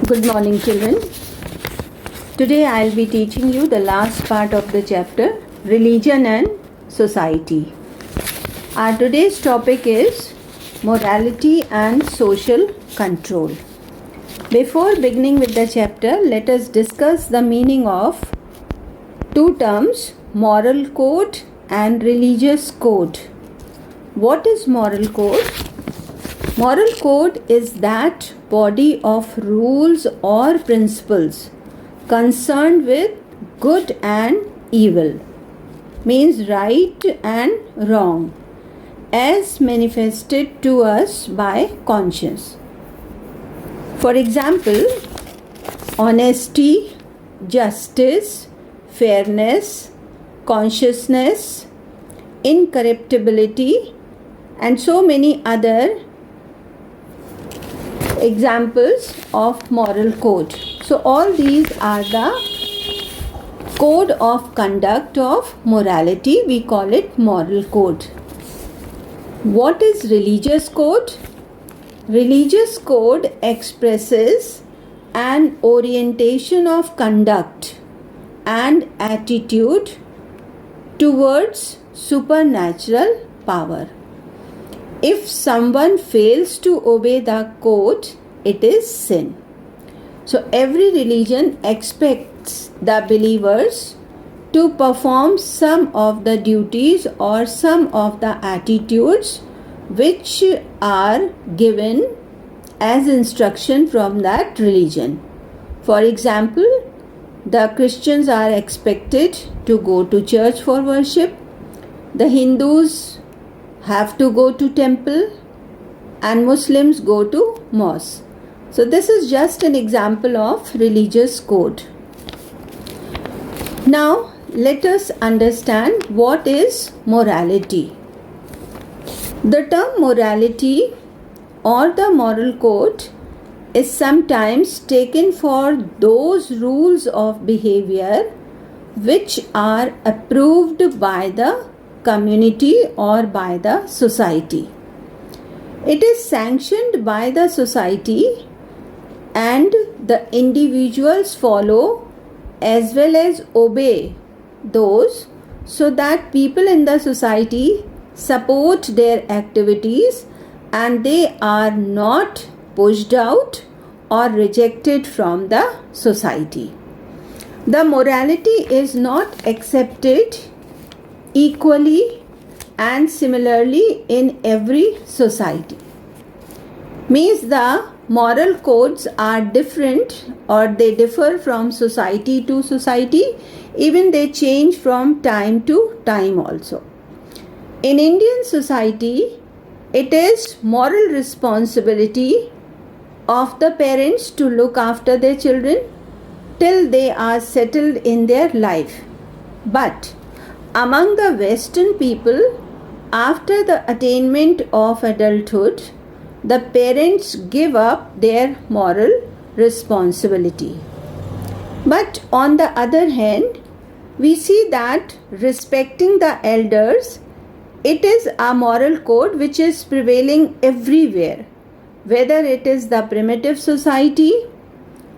Good morning, children. Today I'll be teaching you the last part of the chapter, Religion and Society. Our today's topic is Morality and Social Control. Before beginning with the chapter, let us discuss the meaning of two terms, moral code and religious code. What is moral code? Moral code is that body of rules or principles concerned with good and evil, means right and wrong, as manifested to us by conscience. For example, honesty, justice, fairness, consciousness, incorruptibility, and so many other examples of moral code. So all these are the code of conduct of morality. We call it moral code. What is religious code? Religious code expresses an orientation of conduct and attitude towards supernatural power. If someone fails to obey the code, it is sin. So every religion expects the believers to perform some of the duties or some of the attitudes which are given as instruction from that religion. For example, the Christians are expected to go to church for worship. The Hindus have to go to temple and Muslims go to mosque. So this is just an example of religious code. Now let us understand what is morality. The term morality or the moral code is sometimes taken for those rules of behavior which are approved by the community or by the society. It is sanctioned by the society and the individuals follow as well as obey those, so that people in the society support their activities and they are not pushed out or rejected from the society. The morality is not accepted equally and similarly in every society. Means the moral codes are different or they differ from society to society, even they change from time to time also. In Indian society, it is moral responsibility of the parents to look after their children till they are settled in their life. But among the Western people, after the attainment of adulthood, the parents give up their moral responsibility. But on the other hand, we see that respecting the elders, it is a moral code which is prevailing everywhere, whether it is the primitive society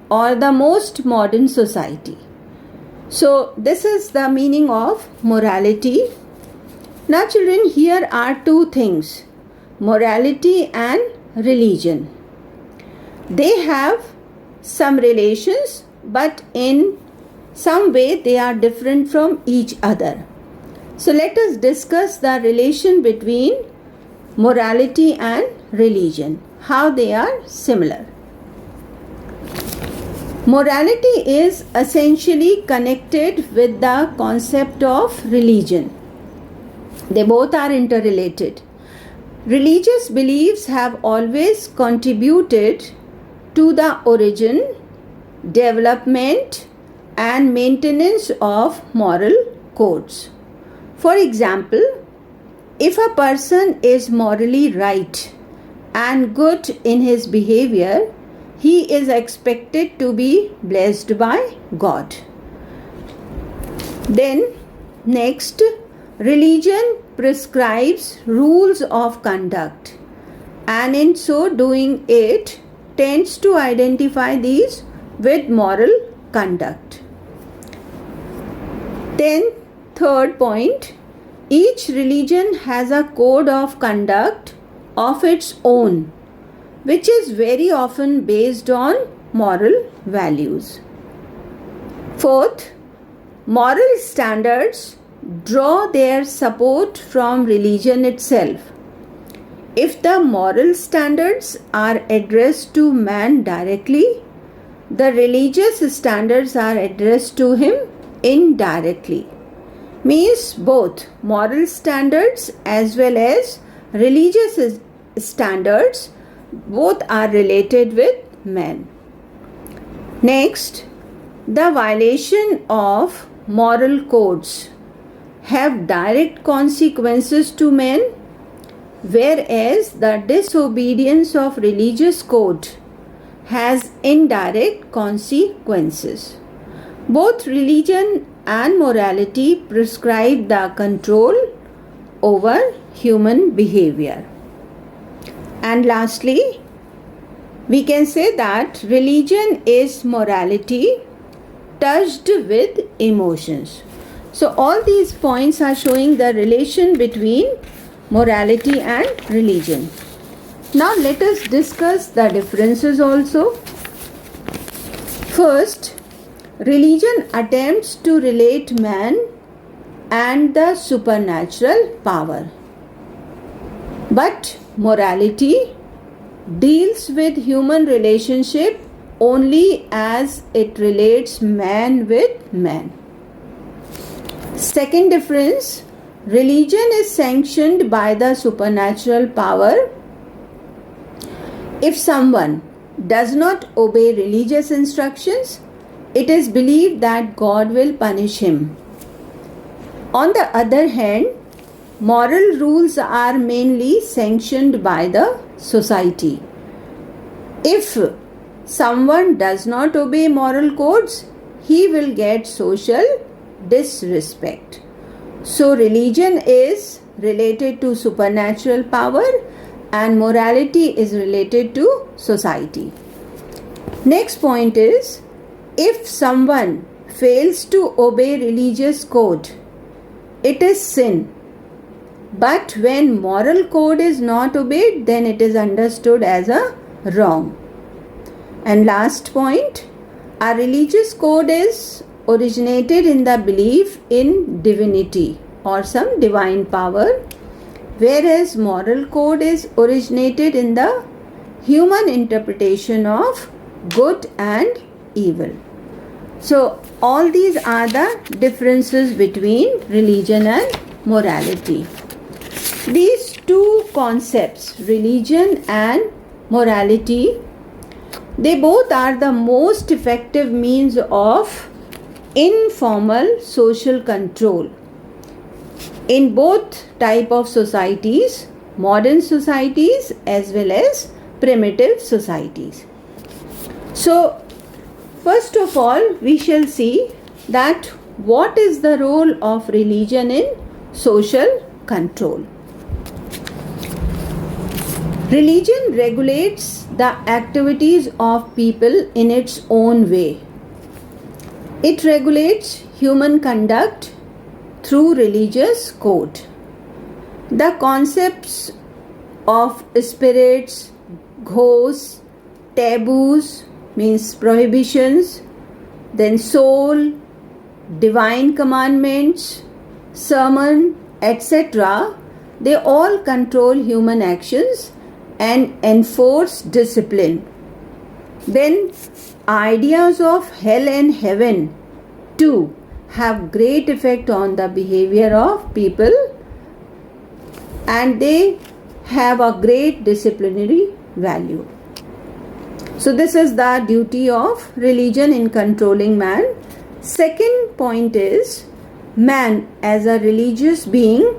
or the most modern society. So this is the meaning of morality. Now children, here are two things, morality and religion. They have some relations, but in some way they are different from each other. So let us discuss the relation between morality and religion, how they are similar. Morality is essentially connected with the concept of religion. They both are interrelated. Religious beliefs have always contributed to the origin, development, and maintenance of moral codes. For example, if a person is morally right and good in his behavior, he is expected to be blessed by God. Then, next, religion prescribes rules of conduct, and in so doing it tends to identify these with moral conduct. Then, third point, each religion has a code of conduct of its own, which is very often based on moral values. Fourth, moral standards draw their support from religion itself. If the moral standards are addressed to man directly, the religious standards are addressed to him indirectly. Means both moral standards as well as religious standards both are related with man. Next, the violation of moral codes have direct consequences to men, whereas the disobedience of religious code has indirect consequences. Both religion and morality prescribe the control over human behavior. And lastly, we can say that religion is morality touched with emotions. So all these points are showing the relation between morality and religion. Now let us discuss the differences also. First, religion attempts to relate man and the supernatural power. But morality deals with human relationship only as it relates man with man. Second difference, religion is sanctioned by the supernatural power. If someone does not obey religious instructions, it is believed that God will punish him. On the other hand, moral rules are mainly sanctioned by the society. If someone does not obey moral codes, he will get social disrespect. So religion is related to supernatural power and morality is related to society. Next point is, if someone fails to obey religious code, it is sin. But when moral code is not obeyed, then it is understood as a wrong. And last point, our religious code is originated in the belief in divinity or some divine power, whereas moral code is originated in the human interpretation of good and evil. So all these are the differences between religion and morality. These two concepts, religion and morality, they both are the most effective means of informal social control in both type of societies, modern societies as well as primitive societies. So first of all, we shall see that what is the role of religion in social control. Religion regulates the activities of people in its own way. It regulates human conduct through religious code. The concepts of spirits, ghosts, taboos means prohibitions, then soul, divine commandments, sermon, etc. They all control human actions and enforce discipline. Then ideas of hell and heaven too have great effect on the behavior of people and they have a great disciplinary value. So this is the duty of religion in controlling man. Second point is, man as a religious being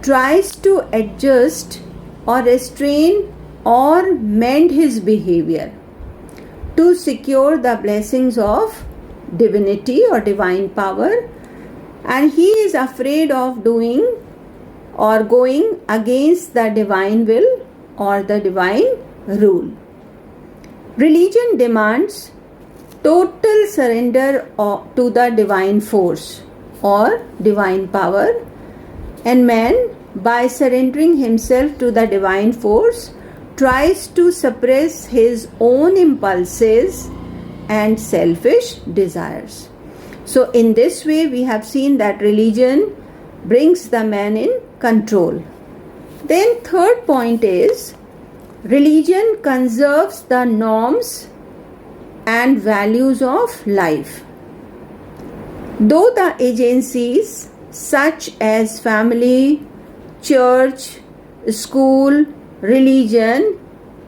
tries to adjust or restrain or mend his behavior to secure the blessings of divinity or divine power, and he is afraid of doing or going against the divine will or the divine rule. Religion demands total surrender to the divine force or divine power, and man, by surrendering himself to the divine force, tries to suppress his own impulses and selfish desires. So, in this way, we have seen that religion brings the man in control. Then, third point is religion conserves the norms and values of life. Though the agencies such as family, church, school, religion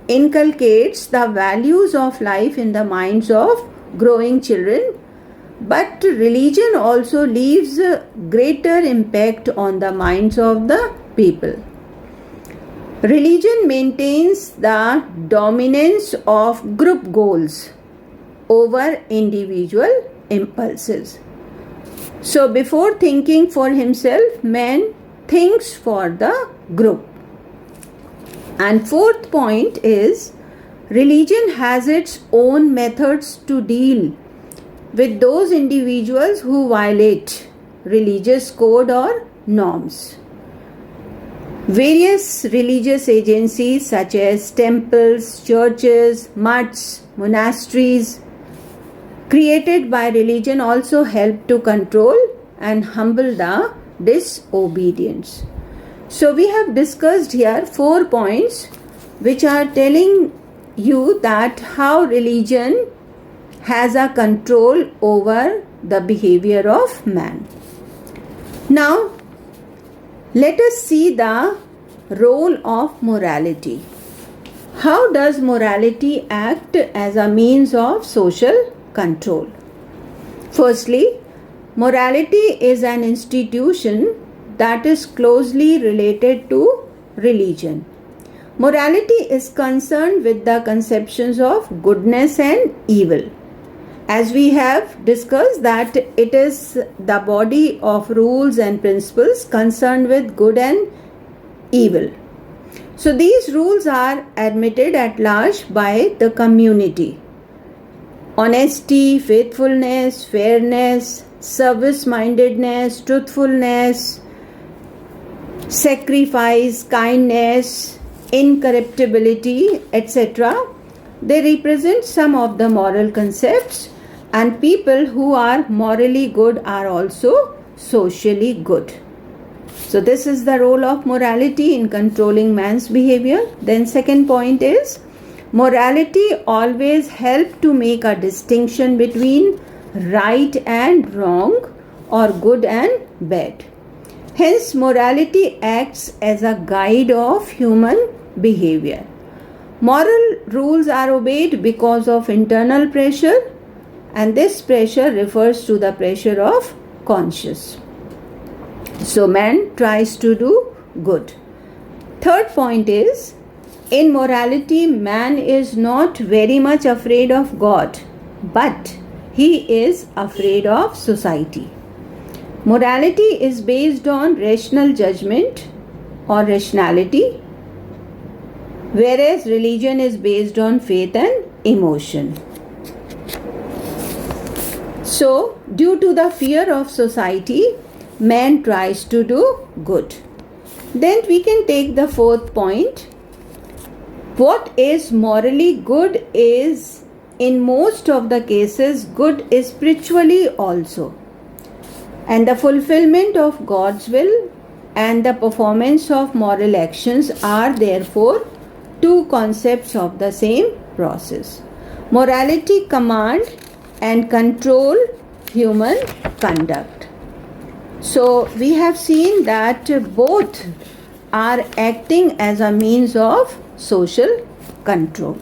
inculcates the values of life in the minds of growing children, but religion also leaves a greater impact on the minds of the people. Religion maintains the dominance of group goals over individual impulses. So before thinking for himself, man thinks for the group. And fourth point is religion has its own methods to deal with those individuals who violate religious code or norms. Various religious agencies such as temples, churches, mutts, monasteries created by religion also help to control and humble the disobedience. So we have discussed here 4 points which are telling you that how religion has a control over the behavior of man. Now let us see the role of morality. How does morality act as a means of social control? Firstly, morality is an institution that is closely related to religion. Morality is concerned with the conceptions of goodness and evil. As we have discussed that it is the body of rules and principles concerned with good and evil. So these rules are admitted at large by the community. Honesty, faithfulness, fairness, service-mindedness, truthfulness, sacrifice, kindness, incorruptibility, etc. They represent some of the moral concepts, and people who are morally good are also socially good. So this is the role of morality in controlling man's behavior. Then second point is morality always helps to make a distinction between right and wrong or good and bad. Hence, morality acts as a guide of human behavior. Moral rules are obeyed because of internal pressure, and this pressure refers to the pressure of conscience. So, man tries to do good. Third point is, in morality, man is not very much afraid of God, but he is afraid of society. Morality is based on rational judgment or rationality, whereas religion is based on faith and emotion. So, due to the fear of society, man tries to do good. Then we can take the fourth point. What is morally good is, in most of the cases, good spiritually also. And the fulfillment of God's will and the performance of moral actions are therefore two concepts of the same process. Morality command and control human conduct. So we have seen that both are acting as a means of social control.